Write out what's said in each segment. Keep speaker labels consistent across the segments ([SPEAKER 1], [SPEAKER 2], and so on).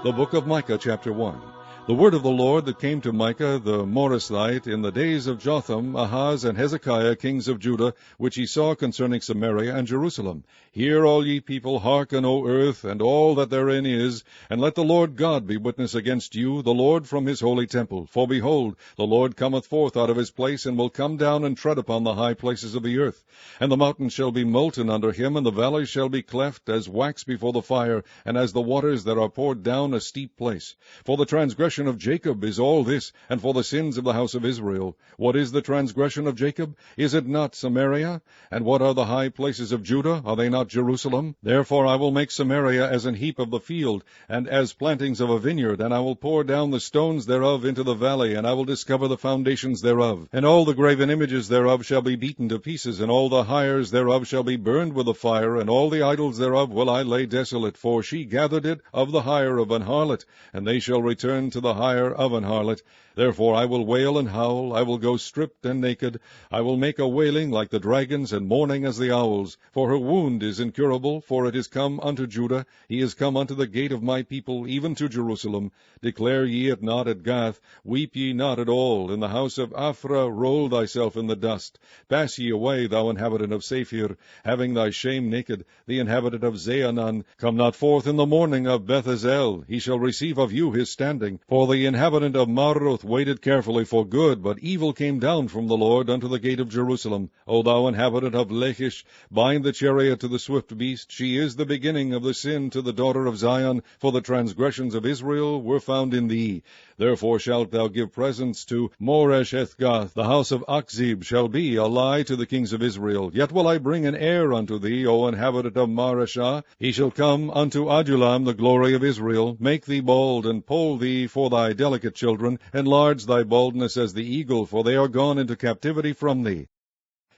[SPEAKER 1] The book of Micah, chapter 1. The word of the Lord that came to Micah the Morasthite in the days of Jotham, Ahaz, and Hezekiah, kings of Judah, which he saw concerning Samaria and Jerusalem. Hear, all ye people, hearken, O earth, and all that therein is, and let the Lord God be witness against you, the Lord from his holy temple. For behold, the Lord cometh forth out of his place, and will come down and tread upon the high places of the earth. And the mountains shall be molten under him, and the valleys shall be cleft as wax before the fire, and as the waters that are poured down a steep place. For the transgression of Jacob is all this, and for the sins of the house of Israel. What is the transgression of Jacob? Is it not Samaria? And what are the high places of Judah? Are they not Jerusalem? Therefore I will make Samaria as an heap of the field, and as plantings of a vineyard, and I will pour down the stones thereof into the valley, and I will discover the foundations thereof. And all the graven images thereof shall be beaten to pieces, and all the hires thereof shall be burned with the fire, and all the idols thereof will I lay desolate, for she gathered it of the hire of an harlot, and they shall return to the hire of an harlot. Therefore I will wail and howl, I will go stripped and naked, I will make a wailing like the dragons, and mourning as the owls. For her wound is incurable, for it is come unto Judah, he is come unto the gate of my people, even to Jerusalem. Declare ye it not at Gath, weep ye not at all. In the house of Aphrah roll thyself in the dust. Pass ye away, thou inhabitant of Saphir, having thy shame naked, the inhabitant of Zaanan. Come not forth in the morning of Beth-ezel, he shall receive of you his standing. For the inhabitant of Maroth waited carefully for good, but evil came down from the Lord unto the gate of Jerusalem. O thou inhabitant of Lachish, bind the chariot to the swift beast. She is the beginning of the sin to the daughter of Zion, for the transgressions of Israel were found in thee. Therefore shalt thou give presents to Moresheth-gath. The house of Achzib shall be a lie to the kings of Israel. Yet will I bring an heir unto thee, O inhabitant of Mareshah. He shall come unto Adullam, the glory of Israel. Make thee bald, and poll thee for thy delicate children. Enlarge thy baldness as the eagle, for they are gone into captivity from thee.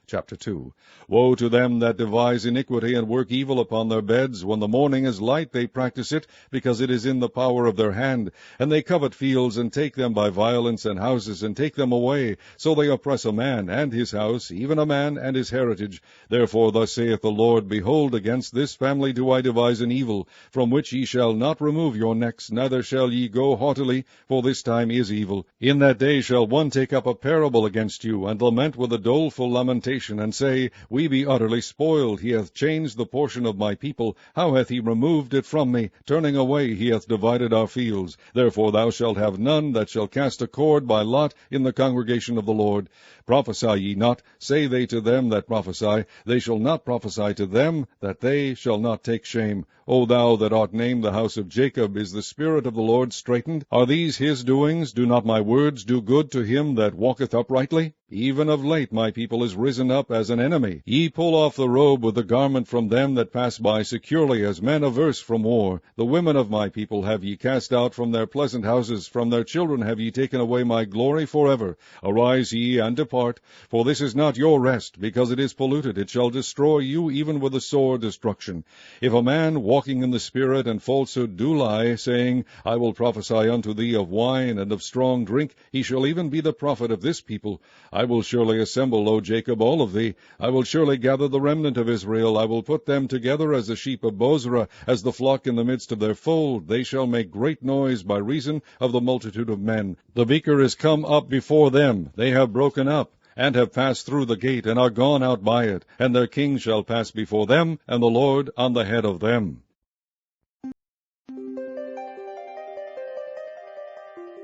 [SPEAKER 1] Chapter 2. Woe to them that devise iniquity and work evil upon their beds. When the morning is light they practice it, because it is in the power of their hand. And they covet fields, and take them by violence, and houses, and take them away. So they oppress a man and his house, even a man and his heritage. Therefore thus saith the Lord, Behold, against this family do I devise an evil, from which ye shall not remove your necks, neither shall ye go haughtily, for this time is evil. In that day shall one take up a parable against you, and lament with a doleful lamentation, and say, We be utterly spoiled. He hath changed the portion of my people. How hath he removed it from me? Turning away he hath divided our fields. Therefore thou shalt have none that shall cast a cord by lot in the congregation of the Lord. Prophesy ye not, say they to them that prophesy. They shall not prophesy to them, that they shall not take shame. O thou that art named the house of Jacob, is the Spirit of the Lord straitened? Are these his doings? Do not my words do good to him that walketh uprightly? Even of late my people is risen up as an enemy. Ye pull off the robe with the garment from them that pass by securely, as men averse from war. The women of my people have ye cast out from their pleasant houses. From their children have ye taken away my glory forever. Arise ye, and depart, for this is not your rest, because it is polluted. It shall destroy you even with a sore destruction. If a man walking in the Spirit and falsehood do lie, saying, I will prophesy unto thee of wine and of strong drink, he shall even be the prophet of this people. I will surely assemble, O Jacob, all of thee. I will surely gather the remnant of Israel. I will put them together as the sheep of Bozrah, as the flock in the midst of their fold. They shall make great noise by reason of the multitude of men. The beaker is come up before them. They have broken up, and have passed through the gate, and are gone out by it. And their king shall pass before them, and the Lord on the head of them.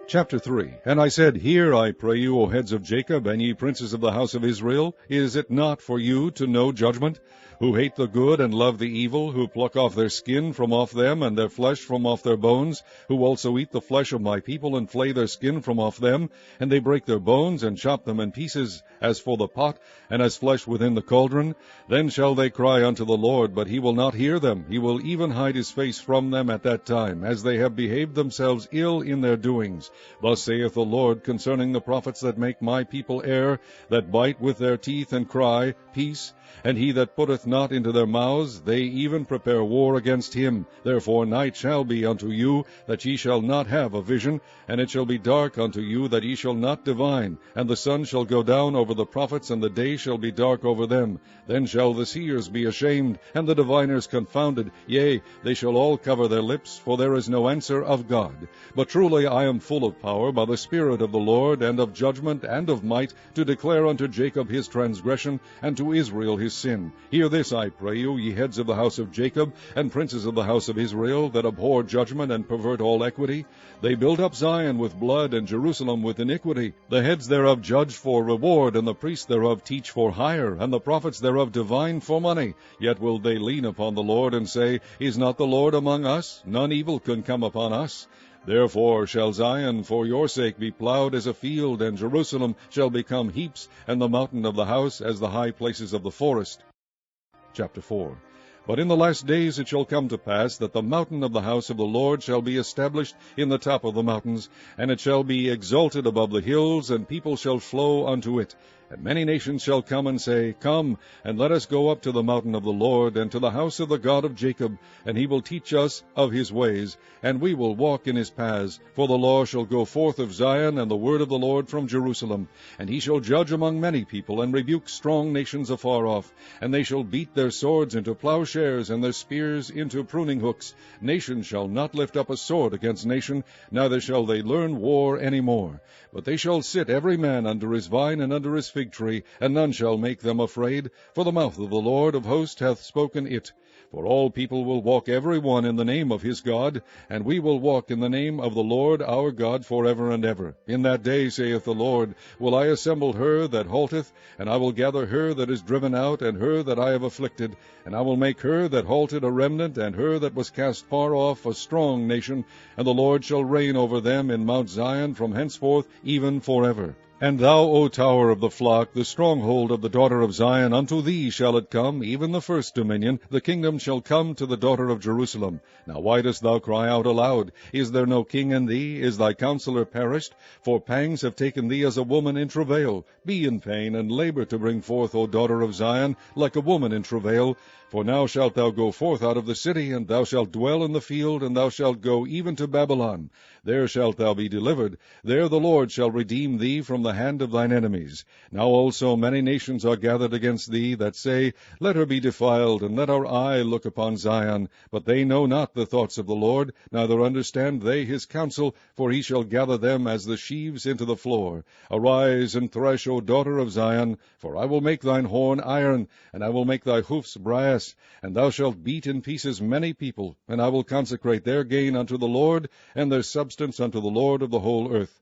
[SPEAKER 1] Chapter 3. And I said, Hear, I pray you, O heads of Jacob, and ye princes of the house of Israel. Is it not for you to know judgment? Who hate the good and love the evil, who pluck off their skin from off them, and their flesh from off their bones, who also eat the flesh of my people, and flay their skin from off them, and they break their bones, and chop them in pieces, as for the pot, and as flesh within the cauldron. Then shall they cry unto the Lord, but he will not hear them. He will even hide his face from them at that time, as they have behaved themselves ill in their doings. Thus saith the Lord concerning the prophets that make my people err, that bite with their teeth, and cry, Peace, and he that putteth not into their mouths, they even prepare war against him. Therefore night shall be unto you, that ye shall not have a vision, and it shall be dark unto you, that ye shall not divine, and the sun shall go down over the prophets, and the day shall be dark over them. Then shall the seers be ashamed, and the diviners confounded. Yea, they shall all cover their lips, for there is no answer of God. But truly I am full of power by the Spirit of the Lord, and of judgment, and of might, to declare unto Jacob his transgression, and to Israel his sin. Hear this, I pray you, ye heads of the house of Jacob, and princes of the house of Israel, that abhor judgment, and pervert all equity. They build up Zion with blood, and Jerusalem with iniquity. The heads thereof judge for reward, and the priests thereof teach for hire, and the prophets thereof divine for money. Yet will they lean upon the Lord, and say, Is not the Lord among us? None evil can come upon us. Therefore shall Zion for your sake be plowed as a field, and Jerusalem shall become heaps, and the mountain of the house as the high places of the forest. Chapter 4. But in the last days it shall come to pass that the mountain of the house of the Lord shall be established in the top of the mountains, and it shall be exalted above the hills, and people shall flow unto it. And many nations shall come and say, Come, and let us go up to the mountain of the Lord, and to the house of the God of Jacob, and he will teach us of his ways, and we will walk in his paths. For the law shall go forth of Zion, and the word of the Lord from Jerusalem. And he shall judge among many people, and rebuke strong nations afar off. And they shall beat their swords into plowshares, and their spears into pruning hooks. Nation shall not lift up a sword against nation, neither shall they learn war any more. But they shall sit every man under his vine and under his fig tree, and none shall make them afraid, for the mouth of the Lord of hosts hath spoken it. For all people will walk every one in the name of his God, and we will walk in the name of the Lord our God forever and ever. In that day, saith the Lord, will I assemble her that halteth, and I will gather her that is driven out, and her that I have afflicted, and I will make her that halted a remnant, and her that was cast far off a strong nation, and the Lord shall reign over them in Mount Zion from henceforth even forever. And thou, O tower of the flock, the stronghold of the daughter of Zion, unto thee shall it come, even the first dominion. The kingdom shall come to the daughter of Jerusalem. Now why dost thou cry out aloud? Is there no king in thee? Is thy counselor perished? For pangs have taken thee as a woman in travail. Be in pain, and labor to bring forth, O daughter of Zion, like a woman in travail. For now shalt thou go forth out of the city, and thou shalt dwell in the field, and thou shalt go even to Babylon. There shalt thou be delivered. There the Lord shall redeem thee from the hand of thine enemies. Now also many nations are gathered against thee, that say, Let her be defiled, and let our eye look upon Zion. But they know not the thoughts of the Lord, neither understand they his counsel, for he shall gather them as the sheaves into the floor. Arise and thresh, O daughter of Zion, for I will make thine horn iron, and I will make thy hoofs brass. And thou shalt beat in pieces many people, and I will consecrate their gain unto the Lord, and their substance unto the Lord of the whole earth.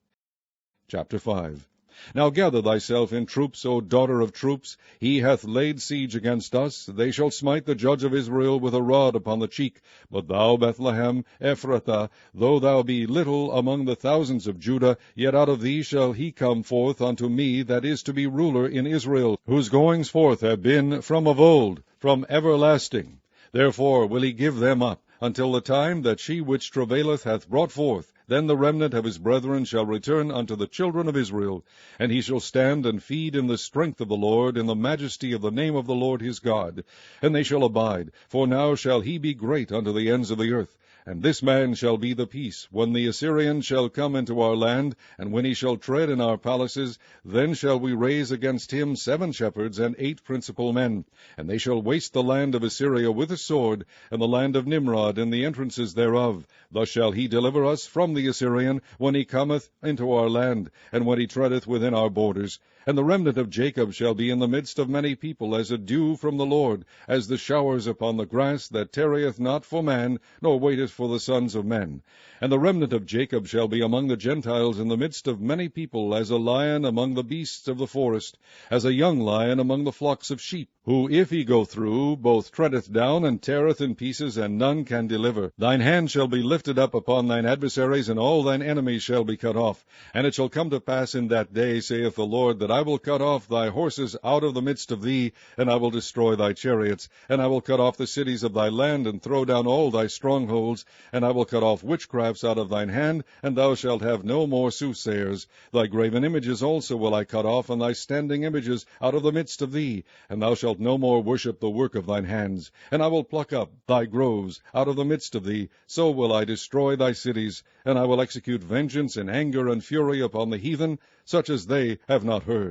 [SPEAKER 1] Chapter 5. Now gather thyself in troops, O daughter of troops. He hath laid siege against us. They shall smite the judge of Israel with a rod upon the cheek. But thou, Bethlehem, Ephrathah, though thou be little among the thousands of Judah, yet out of thee shall he come forth unto me that is to be ruler in Israel, whose goings forth have been from of old, from everlasting. Therefore will he give them up, until the time that she which travaileth hath brought forth. Then the remnant of his brethren shall return unto the children of Israel, and he shall stand and feed in the strength of the Lord, in the majesty of the name of the Lord his God. And they shall abide, for now shall he be great unto the ends of the earth. And this man shall be the peace, when the Assyrian shall come into our land, and when he shall tread in our palaces, then shall we raise against him 7 shepherds and 8 principal men. And they shall waste the land of Assyria with a sword, and the land of Nimrod and the entrances thereof. Thus shall he deliver us from the Assyrian, when he cometh into our land, and when he treadeth within our borders. And the remnant of Jacob shall be in the midst of many people, as a dew from the Lord, as the showers upon the grass, that tarrieth not for man, nor waiteth for the sons of men. And the remnant of Jacob shall be among the Gentiles in the midst of many people, as a lion among the beasts of the forest, as a young lion among the flocks of sheep, who, if he go through, both treadeth down and teareth in pieces, and none can deliver. Thine hand shall be lifted up upon thine adversaries, and all thine enemies shall be cut off. And it shall come to pass in that day, saith the Lord, that I will cut off thy horses out of the midst of thee, and I will destroy thy chariots, and I will cut off the cities of thy land, and throw down all thy strongholds, and I will cut off witchcrafts out of thine hand, and thou shalt have no more soothsayers. Thy graven images also will I cut off, and thy standing images out of the midst of thee, and thou shalt no more worship the work of thine hands. And I will pluck up thy groves out of the midst of thee, so will I destroy thy cities, and I will execute vengeance in anger and fury upon the heathen, such as they have not heard.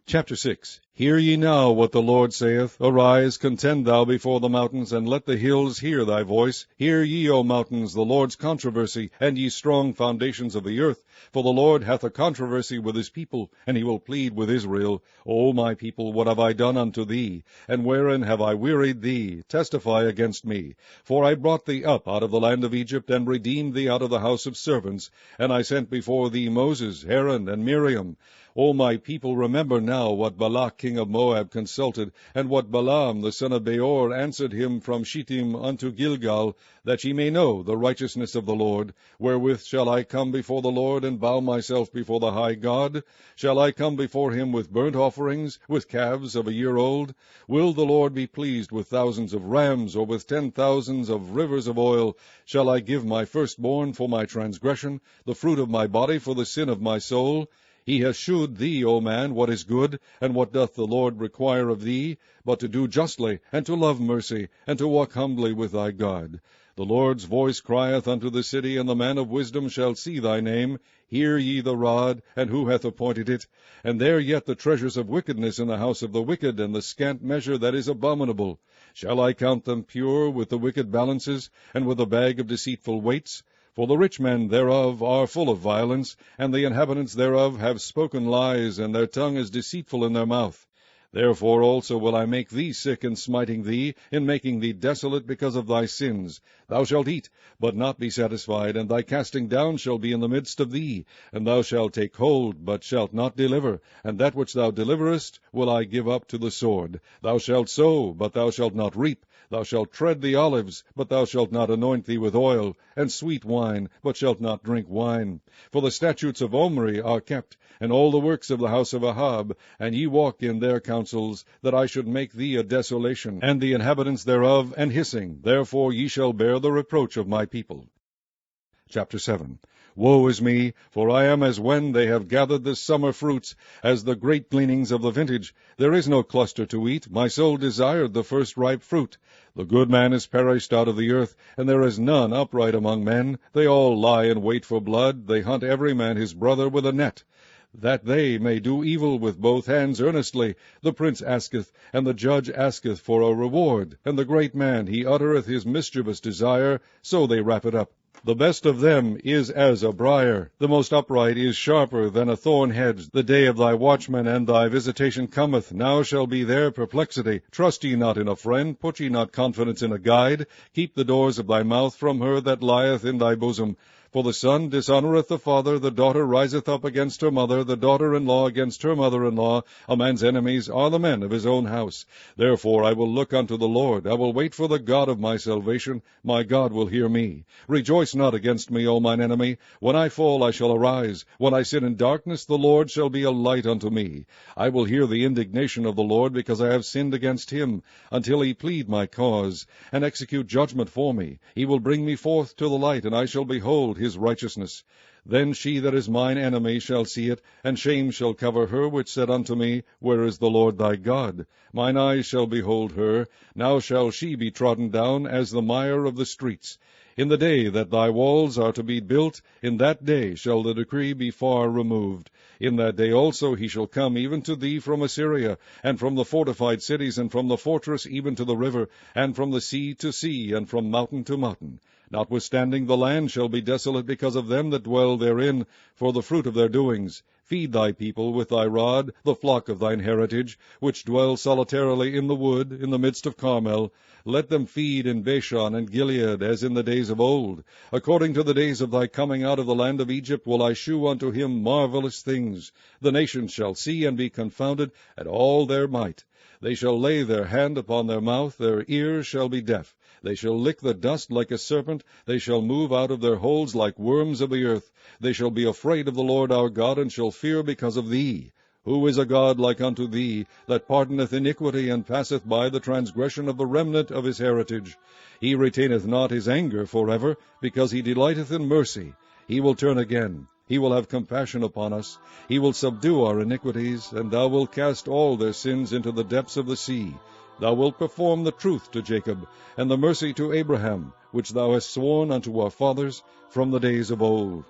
[SPEAKER 1] Chapter 6. Hear ye now what the Lord saith. Arise, contend thou before the mountains, and let the hills hear thy voice. Hear ye, O mountains, the Lord's controversy, and ye strong foundations of the earth. For the Lord hath a controversy with his people, and he will plead with Israel. O my people, what have I done unto thee? And wherein have I wearied thee? Testify against me. For I brought thee up out of the land of Egypt, and redeemed thee out of the house of servants. And I sent before thee Moses, Aaron, and Miriam. O my people, remember now what Balak king of Moab consulted, and what Balaam the son of Beor answered him from Shittim unto Gilgal, that ye may know the righteousness of the Lord. Wherewith shall I come before the Lord, and bow myself before the high God? Shall I come before him with burnt offerings, with calves of a year old? Will the Lord be pleased with thousands of rams, or with 10,000s of rivers of oil? Shall I give my firstborn for my transgression, the fruit of my body for the sin of my soul? He has shewed thee, O man, what is good, and what doth the Lord require of thee, but to do justly, and to love mercy, and to walk humbly with thy God. The Lord's voice crieth unto the city, and the man of wisdom shall see thy name. Hear ye the rod, and who hath appointed it? And there yet the treasures of wickedness in the house of the wicked, and the scant measure that is abominable. Shall I count them pure with the wicked balances, and with a bag of deceitful weights? For the rich men thereof are full of violence, and the inhabitants thereof have spoken lies, and their tongue is deceitful in their mouth. Therefore also will I make thee sick in smiting thee, in making thee desolate because of thy sins. Thou shalt eat, but not be satisfied, and thy casting down shall be in the midst of thee. And thou shalt take hold, but shalt not deliver, and that which thou deliverest will I give up to the sword. Thou shalt sow, but thou shalt not reap. Thou shalt tread the olives, but thou shalt not anoint thee with oil, and sweet wine, but shalt not drink wine. For the statutes of Omri are kept, and all the works of the house of Ahab, and ye walk in their counsels, that I should make thee a desolation, and the inhabitants thereof an hissing. Therefore ye shall bear the reproach of my people. Chapter 7. Woe is me, for I am as when they have gathered the summer fruits, as the great gleanings of the vintage. There is no cluster to eat. My soul desired the first ripe fruit. The good man is perished out of the earth, and there is none upright among men. They all lie in wait for blood. They hunt every man his brother with a net, that they may do evil with both hands earnestly. The prince asketh, and the judge asketh for a reward, and the great man, he uttereth his mischievous desire, so they wrap it up. The best of them is as a briar. The most upright is sharper than a thorn hedge. The day of thy watchman and thy visitation cometh. Now shall be their perplexity. Trust ye not in a friend, put ye not confidence in a guide. Keep the doors of thy mouth from her that lieth in thy bosom. For the son dishonoureth the father, the daughter riseth up against her mother, the daughter-in-law against her mother-in-law. A man's enemies are the men of his own house. Therefore I will look unto the Lord. I will wait for the God of my salvation. My God will hear me. Rejoice not against me, O mine enemy. When I fall I shall arise. When I sit in darkness, the Lord shall be a light unto me. I will hear the indignation of the Lord, because I have sinned against him, until he plead my cause, and execute judgment for me. He will bring me forth to the light, and I shall behold his righteousness. Then she that is mine enemy shall see it, and shame shall cover her which said unto me, Where is the Lord thy God? Mine eyes shall behold her. Now shall she be trodden down as the mire of the streets. In the day that thy walls are to be built, in that day shall the decree be far removed. In that day also he shall come even to thee from Assyria, and from the fortified cities, and from the fortress even to the river, and from the sea to sea, and from mountain to mountain. Notwithstanding the land shall be desolate because of them that dwell therein, for the fruit of their doings. Feed thy people with thy rod, the flock of thine heritage, which dwell solitarily in the wood, in the midst of Carmel. Let them feed in Bashan and Gilead, as in the days of old. According to the days of thy coming out of the land of Egypt will I shew unto him marvelous things. The nations shall see and be confounded at all their might. They shall lay their hand upon their mouth, their ears shall be deaf. They shall lick the dust like a serpent. They shall move out of their holes like worms of the earth. They shall be afraid of the Lord our God, and shall fear because of thee. Who is a God like unto thee, that pardoneth iniquity, and passeth by the transgression of the remnant of his heritage? He retaineth not his anger forever, because he delighteth in mercy. He will turn again. He will have compassion upon us. He will subdue our iniquities, and thou wilt cast all their sins into the depths of the sea. Thou wilt perform the truth to Jacob, and the mercy to Abraham, which thou hast sworn unto our fathers from the days of old.